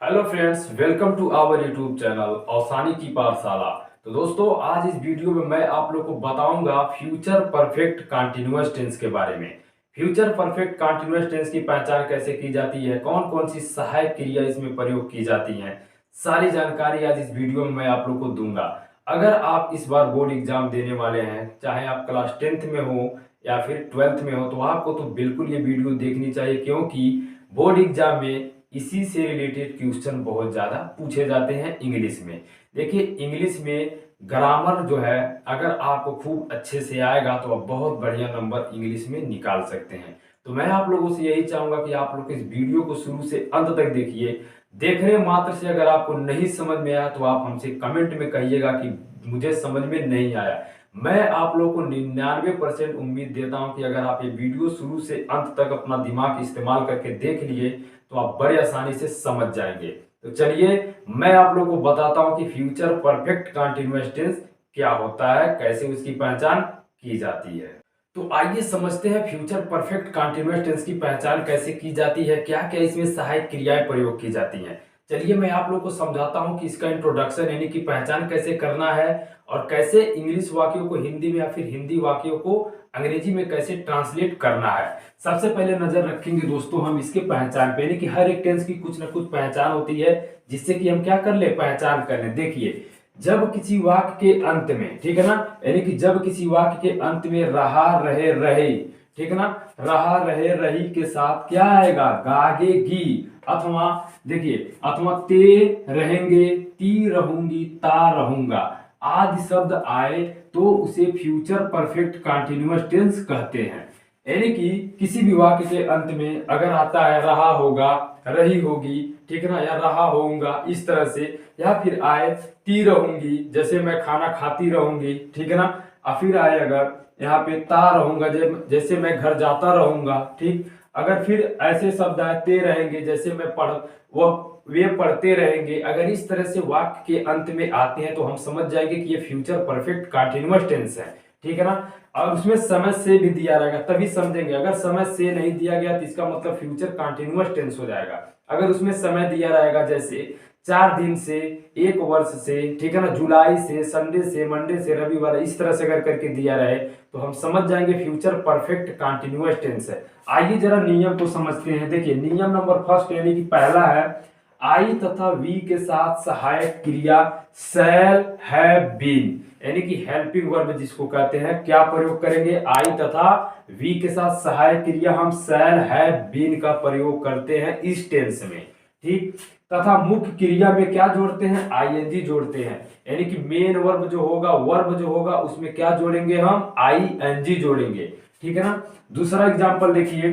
Hello friends, welcome to our YouTube channel Ausani की पाठशाला। तो दोस्तों, आज इस वीडियो में मैं आप लोग को बताऊंगा फ्यूचर परफेक्ट कंटीन्यूअस टेंस के बारे में। फ्यूचर परफेक्ट कंटीन्यूअस टेंस की पहचान कैसे की जाती है, कौन कौन सी सहायक क्रिया इसमें प्रयोग की जाती हैं, सारी जानकारी आज इस वीडियो में मैं आप लोग को दूंगा। अगर आप इस बार बोर्ड एग्जाम देने वाले हैं, चाहे आप क्लास 10th में हो या फिर 12th में हो, तो आपको तो बिल्कुल ये वीडियो देखनी चाहिए, क्योंकि बोर्ड एग्जाम में इसी से रिलेटेड क्वेश्चन बहुत ज़्यादा पूछे जाते हैं इंग्लिश में। देखिए, इंग्लिश में ग्रामर जो है, अगर आपको खूब अच्छे से आएगा तो आप बहुत बढ़िया नंबर इंग्लिश में निकाल सकते हैं। तो मैं आप लोगों से यही चाहूंगा कि आप लोग इस वीडियो को शुरू से अंत तक देखिए। देखने मात्र से अगर आपको नहीं समझ में आया तो आप हमसे कमेंट में कहिएगा कि मुझे समझ में नहीं आया। मैं आप लोगों को 99% उम्मीद देता हूं कि अगर आप ये वीडियो शुरू से अंत तक अपना दिमाग इस्तेमाल करके देख लिए तो आप बड़े आसानी से समझ जाएंगे। तो चलिए, मैं आप लोगों को बताता हूं कि फ्यूचर परफेक्ट कंटीन्यूअस टेंस क्या होता है, कैसे उसकी पहचान की जाती है। तो आइए समझते हैं फ्यूचर परफेक्ट कंटीन्यूअस टेंस की पहचान कैसे की जाती है, क्या क्या इसमें सहायक क्रियाएं प्रयोग की जाती हैं। चलिए, मैं आप लोग को समझाता हूं कि इसका इंट्रोडक्शन यानी कि पहचान कैसे करना है और कैसे इंग्लिश वाक्यों को हिंदी में या फिर हिंदी वाक्यों को अंग्रेजी में कैसे ट्रांसलेट करना है। सबसे पहले नजर रखेंगे दोस्तों हम इसके पहचान पे, यानी कि हर एक टेंस की कुछ ना कुछ पहचान होती है जिससे कि हम क्या कर ले, पहचान कर ले। देखिए, जब किसी वाक्य के अंत में, ठीक है ना, यानी कि जब किसी वाक्य के अंत में रहा रहे रहे, ठीक है ना, रहा रहे रही के साथ क्या आएगा, गागेगी, अथवा देखिए, अथवा ते रहेंगे, ती रहूंगी, ता रहूंगा आदि शब्द आए तो उसे फ्यूचर परफेक्ट कंटीन्यूअस टेंस कहते हैं। यानी कि किसी भी वाक्य के अंत में अगर आता है रहा होगा, रही होगी, ठीक है ना, या रहा होऊंगा, इस तरह से, या फिर आए ती रहूंगी, जैसे मैं खाना खाती रहूंगी, ठीक है ना, और फिर आए अगर यहाँ पे ता रहूंगा, जैसे मैं घर जाता रहूंगा, ठीक। अगर फिर ऐसे शब्द आए ते रहेंगे, जैसे मैं पढ़ वह वे पढ़ते रहेंगे, अगर इस तरह से वाक्य के अंत में आते हैं तो हम समझ जाएंगे कि ये फ्यूचर परफेक्ट कंटीन्यूअस टेंस है, ठीक है ना। और उसमें समय से भी दिया रहेगा तभी समझेंगे। अगर समय से नहीं दिया गया तो इसका मतलब फ्यूचर कंटीन्यूअस टेंस हो जाएगा। अगर उसमें समय दिया रहेगा, जैसे 4 दिन से, 1 वर्ष से, ठीक है ना, जुलाई से, संडे से, मंडे से, रविवार, इस तरह से अगर करके दिया रहे तो हम समझ जाएंगे फ्यूचर परफेक्ट कंटीन्यूअस टेंस है। आइए जरा नियम को समझते हैं। देखिए, नियम नंबर फर्स्ट यानी कि पहला है, आई तथा वी के साथ सहायक क्रिया शैल, हैव बीन, यानी कि हेल्पिंग वर्ब जिसको कहते हैं, क्या प्रयोग करेंगे, आई तथा वी के साथ सहायक क्रिया हम शैल, हैव बीन का प्रयोग करते हैं इस टेंस में, ठीक। तथा मुख्य क्रिया में क्या जोड़ते हैं, आईएनजी जोड़ते हैं, यानी कि मेन वर्ब जो होगा, वर्ब जो होगा, उसमें क्या जोड़ेंगे, हम आईएनजी जोड़ेंगे, ठीक है ना। दूसरा एग्जांपल देखिए,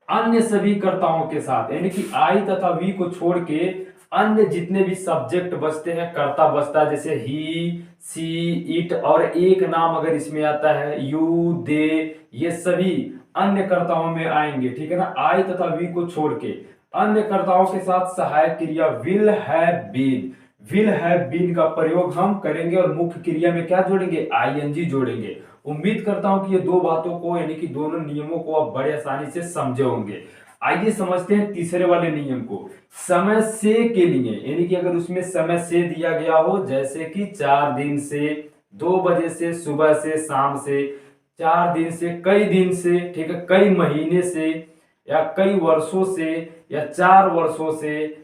अन्य सभी कर्ताओं के साथ, यानी कि आई तथा वी को छोड़ के अन्य जितने भी सब्जेक्ट बचते हैं, कर्ता बचता है, जैसे ही, सी, इट, और एक नाम अगर इसमें आता है यू, दे, ये सभी अन्य कर्ताओं में आएंगे, ठीक है ना। आई तथा वी को छोड़ के अन्य कर्ताओं के साथ सहायक क्रिया will have been, will have been का प्रयोग हम करेंगे और मुख्य क्रिया में क्या जोड़ेंगे, आईएनजी जोड़ेंगे। उम्मीद करता हूं कि ये दो बातों को, यानी कि दोनों नियमों को आप बड़े आसानी से समझे होंगे। आइए समझते हैं तीसरे वाले नियम को, समय से के लिए, यानी कि अगर उसमें समय से दिया गया हो, जैसे कि 4 दिन से, 2 बजे से, सुबह से, शाम से, 4 दिन से, कई दिन से, ठीक है, कई महीने से, या कई वर्षों से, या 4 वर्षों से,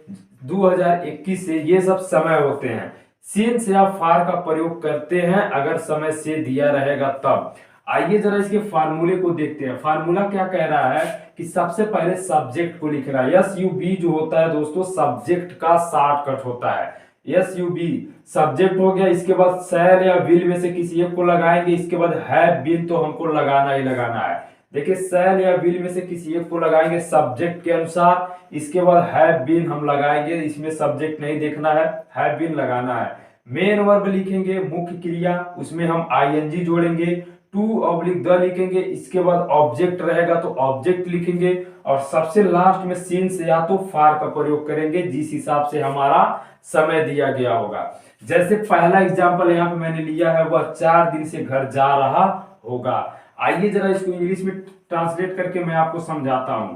2021 से, ये सब समय होते हैं। सिंस या फार का प्रयोग करते हैं अगर समय से दिया रहेगा तब। आइए जरा इसके फार्मूले को देखते हैं। फार्मूला क्या कह रहा है कि सबसे पहले सब्जेक्ट को लिख रहा है। यस यू बी जो होता है दोस्तों, सब्जेक्ट का शॉर्टकट होता है। यस यू बी सब्जेक्ट हो गया, इसके बाद शैल या विल में से किसी एक को लगाएंगे, इसके बाद हैव बीन तो हमको लगाना ही लगाना है। देखिए, शैल या विल में से किसी एक को लगाएंगे सब्जेक्ट के अनुसार, इसके बाद हैव बीन हम लगाएंगे, इसमें सब्जेक्ट नहीं देखना है, हैव बीन लगाना है। मेन वर्ब लिखेंगे, मुख्य क्रिया, उसमें हम आईएनजी जोड़ेंगे, टू ऑब्लिक द लिखेंगे, इसके बाद ऑब्जेक्ट रहेगा तो ऑब्जेक्ट लिखेंगे, और सबसे लास्ट में सिंस या तो फार का प्रयोग करेंगे जिस हिसाब से हमारा समय दिया गया होगा। जैसे पहला एग्जांपल यहाँ पे मैंने लिया है, वह 4 दिन से घर जा रहा होगा। आइए जरा इसको इंग्लिश में ट्रांसलेट करके मैं आपको समझाता हूं।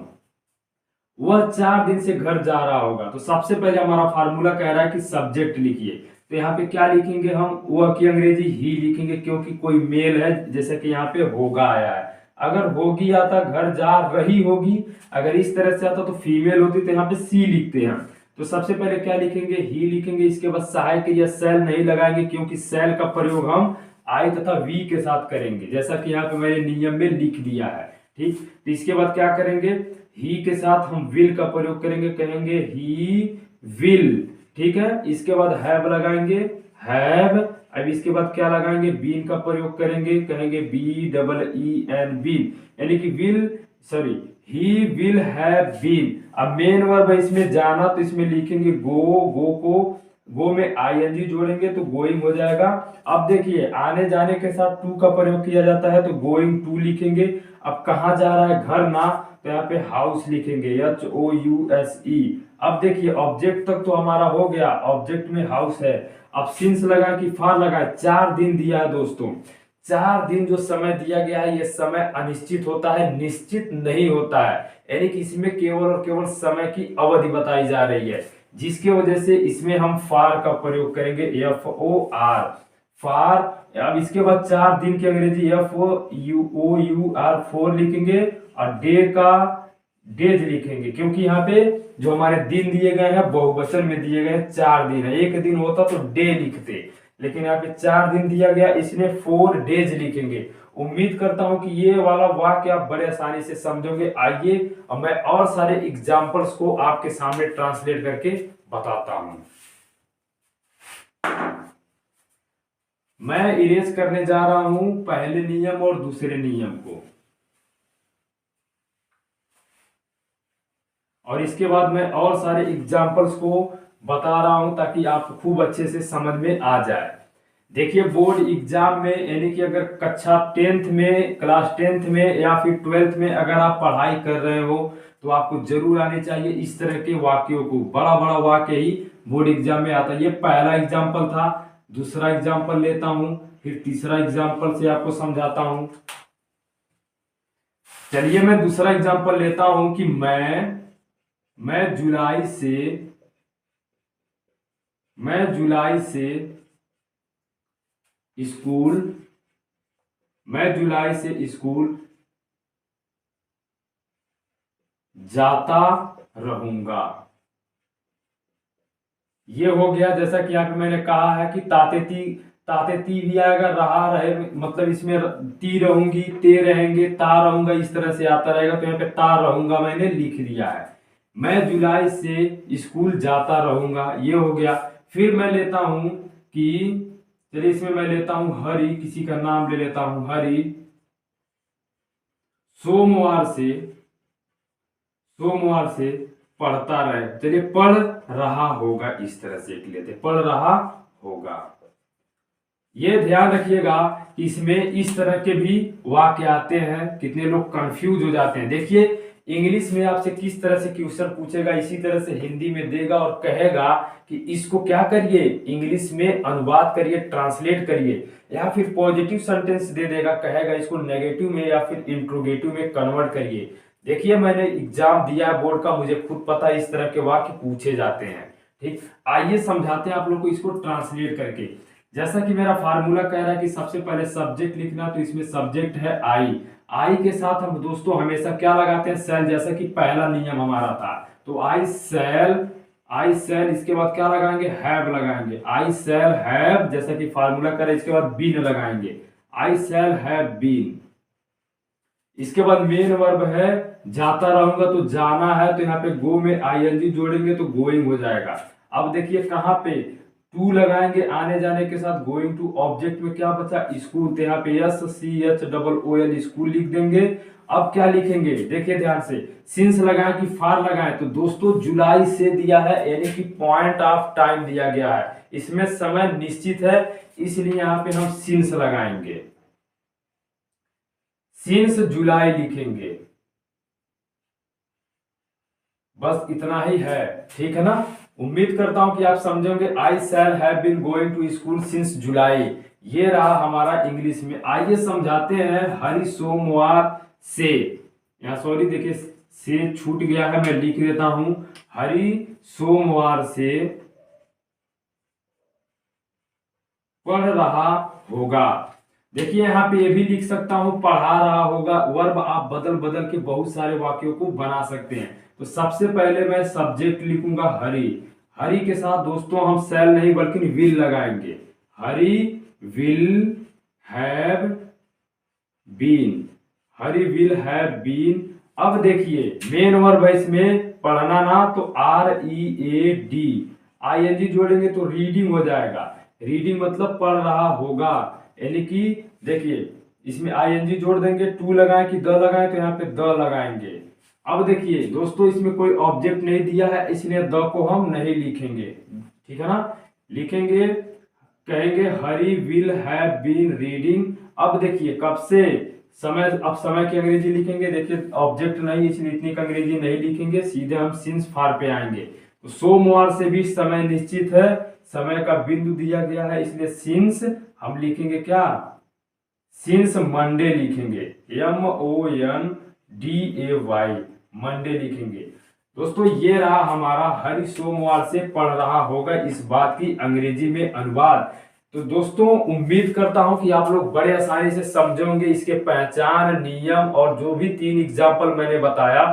वह 4 दिन से घर जा रहा होगा। तो सबसे पहले हमारा फार्मूला कह रहा है कि सब्जेक्ट लिखिए, तो यहाँ पे क्या लिखेंगे हम, वह की अंग्रेजी ही लिखेंगे, क्योंकि कोई मेल है, जैसे कि यहाँ पे होगा आया है। अगर होगी आता घर जा रही होगी, अगर इस तरह से आता तो फीमेल होती, तो यहाँ पे सी लिखते हैं। तो सबसे पहले क्या लिखेंगे, ही लिखेंगे। इसके बाद सहायक क्रिया सेल नहीं लगाएंगे, क्योंकि सेल का प्रयोग हम आई तथा वी के साथ करेंगे, जैसा कि यहाँ पे मैंने नियम में लिख दिया है। ठीक, तो इसके बाद क्या करेंगे, ही के साथ हम विल का प्रयोग करेंगे, कहेंगे ही विल। ठीक है, इसके बाद हैव लगाएंगे, हैव। अब इसके बाद क्या लगाएंगे, बीन का प्रयोग करेंगे, कहेंगे B double E N been, यानी कि will, sorry, he will have been. अब मेन वर्ब है इसमें जाना, तो इसमें लिखेंगे गो, गो को गो में आईएनजी जोड़ेंगे तो गोइंग हो जाएगा। अब देखिए आने जाने के साथ टू का प्रयोग किया जाता है, तो गोइंग टू लिखेंगे। अब कहाँ जा रहा है, घर ना, तो यहाँ पे हाउस लिखेंगे, HOUSE। अब देखिए ऑब्जेक्ट तक तो हमारा हो गया, ऑब्जेक्ट में हाउस है। अब सिंस लगा कि फार लगा, 4 दिन दिया है दोस्तों। 4 दिन जो समय दिया गया है, ये समय अनिश्चित होता है, निश्चित नहीं होता है, यानी कि इसमें केवल और केवल समय की अवधि बताई जा रही है, जिसकी वजह से इसमें हम फार का प्रयोग करेंगे, FOR, फार। अब इसके बाद 4 दिन की अंग्रेजी FOUR 4 लिखेंगे, और डे का डेज लिखेंगे, क्योंकि यहाँ पे जो हमारे दिन दिए गए हैं बहुवचन में दिए गए, 4 दिन है। एक दिन होता तो डे लिखते, लेकिन यहाँ पे 4 दिन दिया गया, इसलिए 4 डेज लिखेंगे। उम्मीद करता हूं कि ये वाला वाक्य आप बड़े आसानी से समझोगे। आइए अब मैं और सारे एग्जाम्पल्स को आपके सामने ट्रांसलेट करके बताता हूं। मैं इरेज करने जा रहा हूं पहले नियम और दूसरे नियम को, और इसके बाद मैं और सारे एग्जाम्पल्स को बता रहा हूं, ताकि आपको खूब अच्छे से समझ में आ जाए। देखिए बोर्ड एग्जाम में, यानी कि अगर कक्षा 10th में, क्लास 10th में या फिर 12th में अगर आप पढ़ाई कर रहे हो, तो आपको जरूर आने चाहिए इस तरह के वाक्यों को। बड़ा बड़ा वाक्य ही बोर्ड एग्जाम में आता है। ये पहला एग्जाम्पल था, दूसरा एग्जाम्पल लेता हूं, फिर तीसरा एग्जाम्पल से आपको समझाता हूं। चलिए मैं दूसरा एग्जाम्पल लेता हूं कि मैं जुलाई से स्कूल जाता रहूंगा। ये हो गया, जैसा कि यहाँ पे मैंने कहा है कि ताते ती भी आएगा, रहा रहे, मतलब इसमें ती रहूंगी, ते रहेंगे, ता रहूंगा, इस तरह से आता रहेगा। तो यहाँ पे ता रहूंगा मैंने लिख दिया है। मैं जुलाई से स्कूल जाता रहूंगा, ये हो गया। फिर मैं लेता हूं कि, चलिए इसमें मैं लेता हूं हरि, किसी का नाम ले लेता हूं, हरि सोमवार से पढ़ता रहे। चलिए पढ़ रहा होगा, इस तरह से लिख लेते, पढ़ रहा होगा। ये ध्यान रखिएगा कि इसमें इस तरह के भी वाक्य आते हैं, कितने लोग कंफ्यूज हो जाते हैं। देखिए इंग्लिश में आपसे किस तरह से क्वेश्चन पूछेगा, इसी तरह से हिंदी में देगा और कहेगा कि इसको क्या करिए, इंग्लिश में अनुवाद करिए, ट्रांसलेट करिए, या फिर पॉजिटिव सेंटेंस दे देगा, कहेगा इसको नेगेटिव में या फिर इंट्रोगेटिव में कन्वर्ट करिए। देखिए मैंने एग्जाम दिया है बोर्ड का, मुझे खुद पता है इस तरह के वाक्य पूछे जाते हैं। ठीक, आइए समझाते हैं आप लोग को इसको ट्रांसलेट करके। जैसा कि मेरा फार्मूला कह रहा है कि सबसे पहले सब्जेक्ट लिखना, तो इसमें सब्जेक्ट है आई के साथ हम दोस्तों हमेशा क्या लगाते हैं, सेल, जैसा कि पहला नियम हमारा था। तो आई सेल, इसके बाद क्या लगाएंगे, हैव लगाएंगे, आई सेल हैव, जैसा कि फार्मूला करें। इसके बाद बीन लगाएंगे, आई सेल हैव बीन। इसके बाद मेन वर्ब है जाता रहूंगा, तो जाना है, तो यहाँ पे गो में आईएनजी जोड़ेंगे तो गोइंग हो जाएगा। अब देखिए कहाँ पे टू लगाएंगे, आने जाने के साथ गोइंग टू। ऑब्जेक्ट में क्या बचा, स्कूल, तो यहाँ पे SCHOOL स्कूल लिख देंगे। अब क्या लिखेंगे, देखिए ध्यान से, सिंस लगाए कि फार लगाए, तो दोस्तों जुलाई से दिया है, यानी कि पॉइंट ऑफ टाइम दिया गया है, इसमें समय निश्चित है, इसलिए यहाँ पे हम सिंस लगाएंगे, सिंस जुलाई लिखेंगे। बस इतना ही है, ठीक है ना। उम्मीद करता हूं कि आप समझोगे। I shall have been going to school since July, ये रहा हमारा इंग्लिश में। आइए समझाते हैं हरि सोमवार से, यहाँ सॉरी देखिए से छूट गया है, मैं लिख देता हूं हरि सोमवार से पढ़ रहा होगा। देखिए यहाँ पे ये भी लिख सकता हूं पढ़ा रहा होगा। वर्ब आप बदल बदल के बहुत सारे वाक्यों को बना सकते हैं। तो सबसे पहले मैं सब्जेक्ट लिखूंगा हरि। हरि के साथ दोस्तों हम शैल नहीं बल्कि विल लगाएंगे। Hari will have been, Hari will have been. अब देखिए मेन वर्ब है इसमें पढ़ना ना, तो READ ING जोड़ेंगे तो रीडिंग हो जाएगा। रीडिंग मतलब पढ़ रहा होगा, यानी कि देखिए इसमें ING जोड़ देंगे, टू लगाए कि द लगाए, तो यहाँ पे द लगाएंगे। अब देखिए दोस्तों इसमें कोई ऑब्जेक्ट नहीं दिया है, इसलिए द को हम नहीं लिखेंगे, ठीक है ना। लिखेंगे कहेंगे Hari will have been reading. अब देखिए कब से समय, अब समय की अंग्रेजी लिखेंगे। देखिए ऑब्जेक्ट नहीं इसलिए इतनी का अंग्रेजी नहीं लिखेंगे, सीधे हम सिंस फार पे आएंगे। तो सोमवार से भी समय निश्चित है, समय का बिंदु दिया गया है, इसलिए सिंस हम लिखेंगे क्या, सिंस मंडे लिखेंगे, MONDAY मंडे लिखेंगे। दोस्तों ये रहा हमारा हरि सोमवार से पढ़ रहा होगा इस बात की अंग्रेजी में अनुवाद। तो दोस्तों उम्मीद करता हूं कि आप लोग बड़े आसानी से समझोगे इसके पहचान, नियम और जो भी 3 एग्जाम्पल मैंने बताया,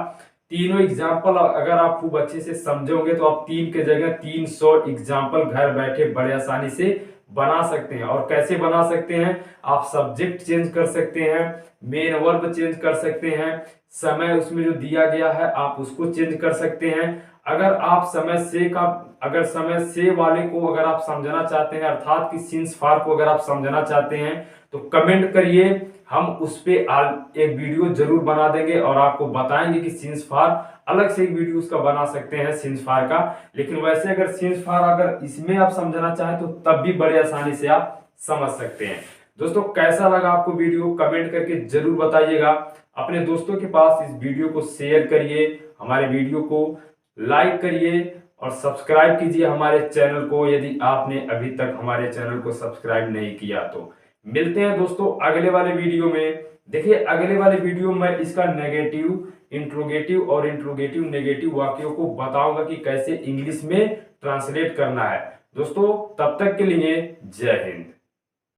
तीनों एग्जाम्पल अगर आप खूब अच्छे से समझोगे तो आप 3 के जगह 300 एग्जाम्पल घर बैठे बड़े आसानी से बना सकते हैं। और कैसे बना सकते हैं, आप सब्जेक्ट चेंज कर सकते हैं, मेन वर्ब चेंज कर सकते हैं, समय उसमें जो दिया गया है आप उसको चेंज कर सकते हैं। अगर आप समय से का, अगर समय से वाले को अगर आप समझना चाहते हैं, अर्थात कि सिंस फार को अगर आप समझना चाहते हैं तो कमेंट करिए, हम उस पे एक वीडियो जरूर बना देंगे और आपको बताएंगे कि सिंस फार अलग से एक वीडियो उसका बना सकते हैं सिंस फार का। लेकिन वैसे अगर सिंस फार अगर इसमें आप समझना चाहें तो तब भी बड़े आसानी से आप समझ सकते हैं। दोस्तों कैसा लगा आपको वीडियो, कमेंट करके जरूर बताइएगा। अपने दोस्तों के पास इस वीडियो को शेयर करिए, हमारे वीडियो को लाइक करिए और सब्सक्राइब कीजिए हमारे चैनल को यदि आपने अभी तक हमारे चैनल को सब्सक्राइब नहीं किया तो। मिलते हैं दोस्तों अगले वाले वीडियो में। देखिए अगले वाले वीडियो में इसका नेगेटिव, इंट्रोगेटिव और इंट्रोगेटिव नेगेटिव वाक्यों को बताऊंगा कि कैसे इंग्लिश में ट्रांसलेट करना है। दोस्तों तब तक के लिए जय हिंद।